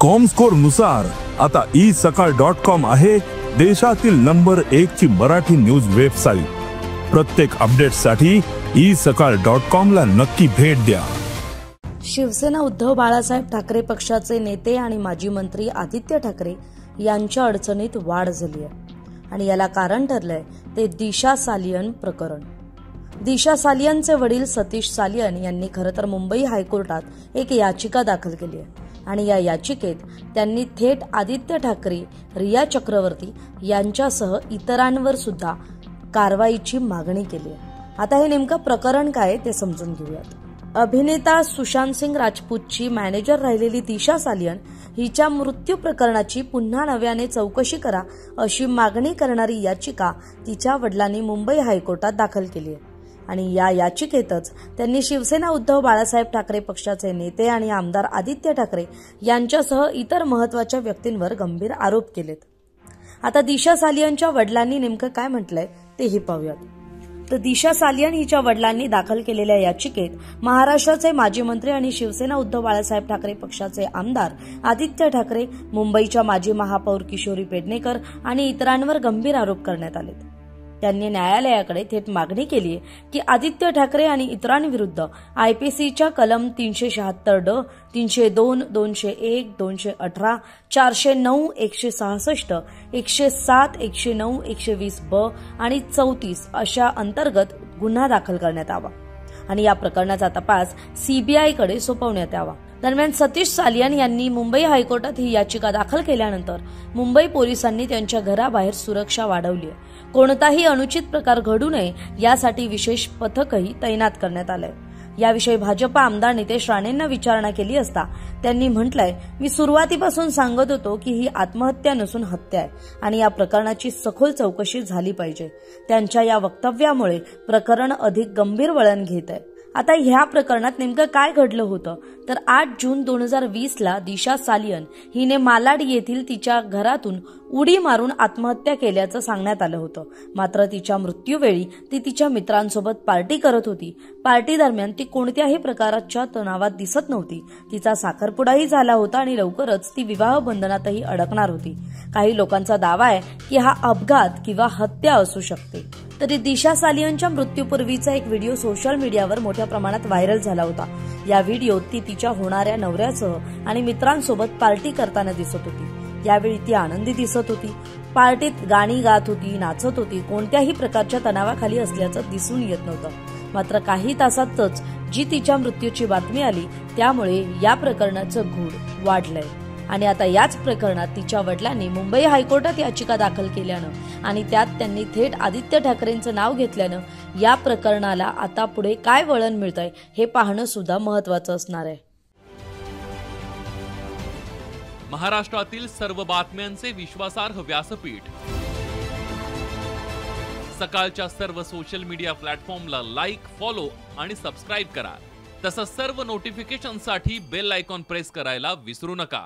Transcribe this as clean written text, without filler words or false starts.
Comscore नुसार आता isakal.com आहे देशातील नंबर 1 ची मराठी न्यूज वेबसाईट। प्रत्येक अपडेटसाठी isakal.com ला नक्की भेट द्या। शिवसेना उद्धव बाळासाहेब ठाकरे पक्षाचे नेते आणि माजी मंत्री आदित्य ठाकरे यांच्या अडचणीत वाढ झाली आहे आणि याला कारण ठरलंय ते दिशा सालियन प्रकरण। दिशा सालियनचे वडील सतीश सालियन यांनी खरं तर मुंबई हायकोर्टात एक याचिका दाखल केली आहे आणि या याचिकेत त्यांनी थेट आदित्य ठाकरे, रिया चक्रवर्ती यांच्यासह इतरांवर सुद्धा कारवाईची मागणी केली आहे। आता हे नेमकं प्रकरण काय ते समजून घेऊयात। अभिनेता सुशांत सिंग राजपूतची मॅनेजर राहिलेली दिशा सालियन हिच्या मृत्यू प्रकरणाची पुन्हा नव्याने चौकशी करा अशी मागणी करणारी याचिका तिच्या वडिलांनी मुंबई हायकोर्टात दाखल केली आहे आणि या याचिकेतच त्यांनी शिवसेना उद्धव बाळासाहेब ठाकरे पक्षाचे नेते आणि आमदार आदित्य ठाकरे यांच्यासह इतर महत्त्वाच्या व्यक्तींवर गंभीर आरोप केलेत। आता दिशा सालियनच्या वडिलांनी नेमकं काय म्हटलंय तेही पाहूयात। तर दिशा सालियन हिच्या वडिलांनी दाखल केलेल्या याचिकेत महाराष्ट्राचे माजी मंत्री आणि शिवसेना उद्धव बाळासाहेब ठाकरे पक्षाचे आमदार आदित्य ठाकरे, मुंबईच्या माजी महापौर किशोरी पेडणेकर आणि इतरांवर गंभीर आरोप करण्यात आले। त्यांनी न्यायालयाकडे थेट मागणी केली की आदित्य ठाकरे आणि इतरांविरुद्ध आयपीसीच्या कलम 376 ड, 302, 201, 218, 409, 166, 107, 109, 120 ब आणि 34 अशा अंतर्गत गुन्हा दाखल करण्यात यावा आणि या प्रकरणाचा तपास सीबीआयकडे सोपवण्यात यावा। दरम्यान सतीश सालियन यांनी मुंबई हायकोर्टात ही याचिका दाखल केल्यानंतर मुंबई पोलिसांनी त्यांच्या घराबाहेर सुरक्षा वाढवली आहे। कोणताही अनुचित प्रकार घडू नये यासाठी विशेष पथकही तैनात करण्यात आलंय। याविषयी भाजप आमदार नितेश राणेंना विचारणा केली असता त्यांनी म्हटलंय, मी सुरुवातीपासून सांगत होतो की ही आत्महत्या नसून हत्या आहे आणि या प्रकरणाची सखोल चौकशी झाली पाहिजे। त्यांच्या या वक्तव्यामुळे प्रकरण अधिक गंभीर वळण घेत आहे। आता ह्या प्रकरणात नेमकं काय घडलं होतं तर 8 जून 2020 ला दिशा सालियन हिने मालाड येथील तिच्या घरातून उडी मारून आत्महत्या केल्याचं सांगण्यात आलं होतं। मात्र तिच्या मृत्यूवेळी ती तिच्या मित्रांसोबत पार्टी करत होती। पार्टी दरम्यान ती कोणत्याही प्रकारच्या तणावात दिसत नव्हती। तिचा साखरपुडाही झाला होता आणि लवकरच ती विवाह बंधनातही अडकणार होती। काही लोकांचा दावा आहे की हा अपघात किंवा हत्या असू शकते। तरी दिशा सालियनच्या मृत्यूपूर्वीचा एक व्हिडिओ सोशल मीडियावर मोठ्या प्रमाणात व्हायरल झाला होता। या व्हिडिओत ती तिच्या होणाऱ्या नवऱ्यासह आणि मित्रांसोबत पार्टी करताना दिसत होती। यावेळी ती आनंदी दिसत होती, पार्टीत गाणी गात होती, नाचत होती, कोणत्याही प्रकारच्या तणावाखाली असल्याचं दिसून येत नव्हतं। मात्र काही तासातच जी तिच्या मृत्यूची बातमी आली त्यामुळे या प्रकरणाचं गूढ वाढलंय आणि आता याच प्रकरणात तिच्या वडिलांनी मुंबई हायकोर्टात याचिका दाखल केल्यानं आणि त्यात त्यांनी थेट आदित्य ठाकरेंचं नाव घेतल्यानं या प्रकरणाला आता पुढे काय वळण मिळतंय हे पाहणं सुद्धा महत्त्वाचं असणार आहे। महाराष्ट्रातील सर्व बातम्यांचे विश्वासार्ह व्यासपीठ सकाळच्या सर्व सोशल मीडिया प्लॅटफॉर्मला लाईक, फॉलो आणि सबस्क्राईब करा। तसंच सर्व नोटिफिकेशनसाठी बेल आयकॉन प्रेस करायला विसरू नका।